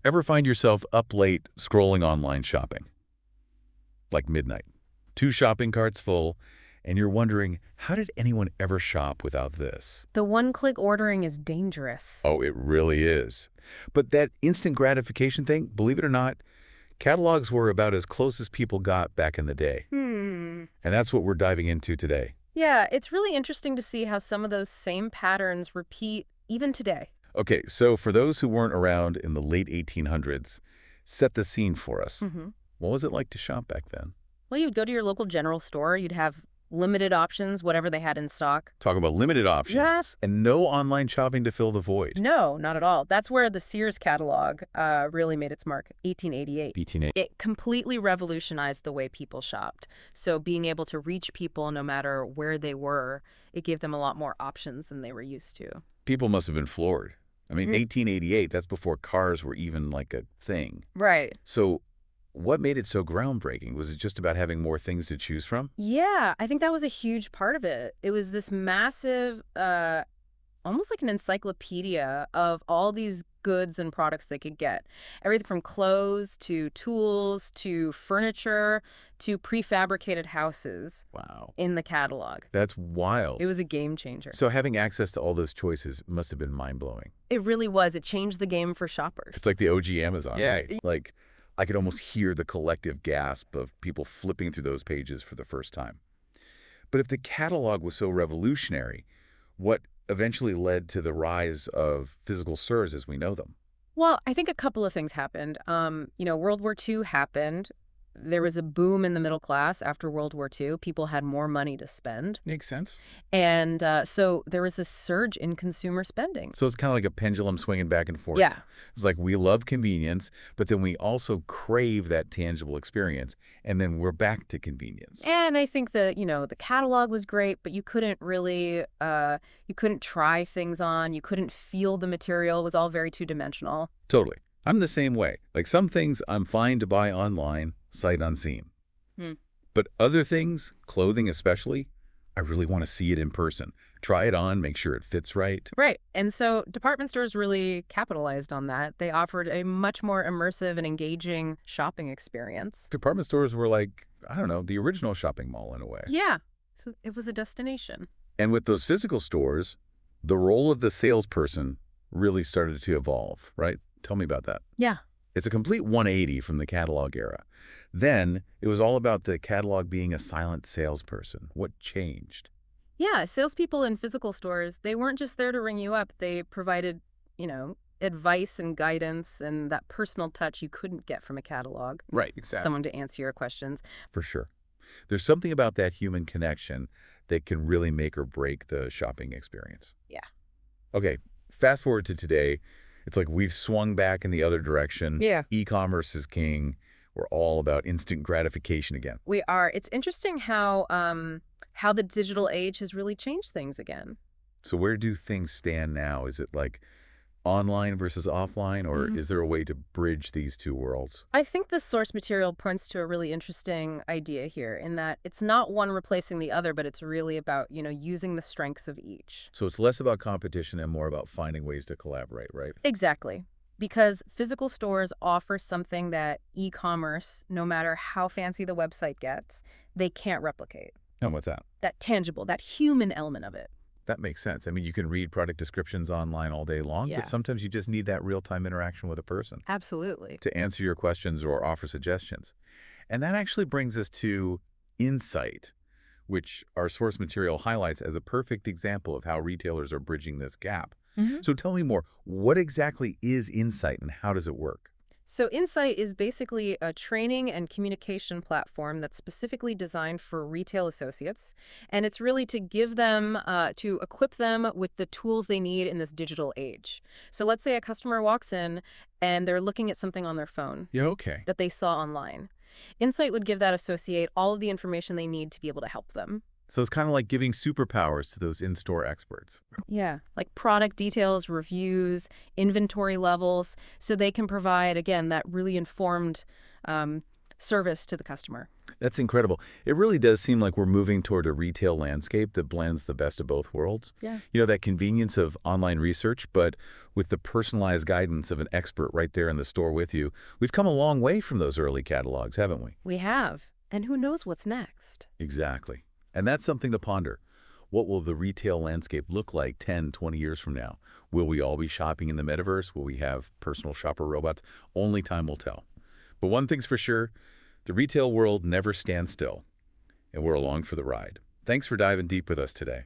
Ever find yourself up late scrolling online shopping? Like midnight. Two shopping carts full, and you're wondering, how did anyone ever shop without this? The one-click ordering is dangerous. Oh, it really is. But that instant gratification thing, believe it or not, catalogs were about as close as people got back in the day. And that's what we're diving into today. Yeah, it's really interesting to see how some of those same patterns repeat even today. Okay, so for those who weren't around in the late 1800s, set the scene for us. What was it like to shop back then? Well, you'd go to your local general store, you'd have limited options, whatever they had in stock. Talk about limited options. Yes. And no online shopping to fill the void. No, not at all. That's where the Sears catalog really made its mark, 1888. BT. It completely revolutionized the way people shopped. So being able to reach people no matter where they were, it gave them a lot more options than they were used to. People must have been floored. I mean, 1888, that's before cars were even like a thing. Right. So what made it so groundbreaking? Was it just about having more things to choose from? Yeah, I think that was a huge part of it. It was this massive, almost like an encyclopedia of all these goods and products they could get. Everything from clothes to tools to furniture to prefabricated houses Wow. in the catalog. That's wild. It was a game changer. So having access to all those choices must have been mind-blowing. It really was. It changed the game for shoppers. It's like the OG Amazon, Yeah. right? Like, I could almost hear the collective gasp of people flipping through those pages for the first time. But if the catalog was so revolutionary, what eventually led to the rise of physical stores as we know them? Well, I think a couple of things happened. World War II happened. There was a boom in the middle class after World War II. People had more money to spend. Makes sense. And so there was this surge in consumer spending. So it's kind of like a pendulum swinging back and forth. Yeah. It's like we love convenience, but then we also crave that tangible experience, and then we're back to convenience. And I think the catalog was great, but you couldn't really, you couldn't try things on. You couldn't feel the material. It was all very two-dimensional. Totally. I'm the same way. Like some things I'm fine to buy online, sight unseen. But other things, clothing especially, I really want to see it in person. Try it on, make sure it fits right. Right. And so department stores really capitalized on that. They offered a much more immersive and engaging shopping experience. Department stores were like, I don't know, the original shopping mall in a way. Yeah. So it was a destination. And with those physical stores, the role of the salesperson really started to evolve, right? Tell me about that. Yeah. It's a complete 180 from the catalog era. Then it was all about the catalog being a silent salesperson. What changed? Yeah, salespeople in physical stores, they weren't just there to ring you up. They provided, advice and guidance and that personal touch you couldn't get from a catalog. Right, exactly. Someone to answer your questions. For sure. There's something about that human connection that can really make or break the shopping experience. Yeah. Okay, fast forward to today. It's like we've swung back in the other direction. Yeah. E-commerce is king. We're all about instant gratification again. We are. It's interesting how the digital age has really changed things again. So where do things stand now? Is it like online versus offline, or is there a way to bridge these two worlds? I think the source material points to a really interesting idea here in that it's not one replacing the other, but it's really about, using the strengths of each. So it's less about competition and more about finding ways to collaborate, right? Exactly. Because physical stores offer something that e-commerce, no matter how fancy the website gets, they can't replicate. And what's that? That tangible, that human element of it. That makes sense. I mean, you can read product descriptions online all day long, Yeah. but sometimes you just need that real-time interaction with a person Absolutely. to answer your questions or offer suggestions. And that actually brings us to insight, which our source material highlights as a perfect example of how retailers are bridging this gap. So tell me more. What exactly is insight and how does it work? So Insight is basically a training and communication platform that's specifically designed for retail associates. And it's really to give them, to equip them with the tools they need in this digital age. So let's say a customer walks in and they're looking at something on their phone Yeah, okay. that they saw online. Insight would give that associate all of the information they need to be able to help them. So it's kind of like giving superpowers to those in-store experts. Yeah, like product details, reviews, inventory levels, so they can provide, again, that really informed service to the customer. That's incredible. It really does seem like we're moving toward a retail landscape that blends the best of both worlds. Yeah. That convenience of online research, but with the personalized guidance of an expert right there in the store with you. We've come a long way from those early catalogs, haven't we? We have. And who knows what's next? Exactly. And that's something to ponder. What will the retail landscape look like 10, 20 years from now? Will we all be shopping in the metaverse? Will we have personal shopper robots? Only time will tell. But one thing's for sure, the retail world never stands still, and we're along for the ride. Thanks for diving deep with us today.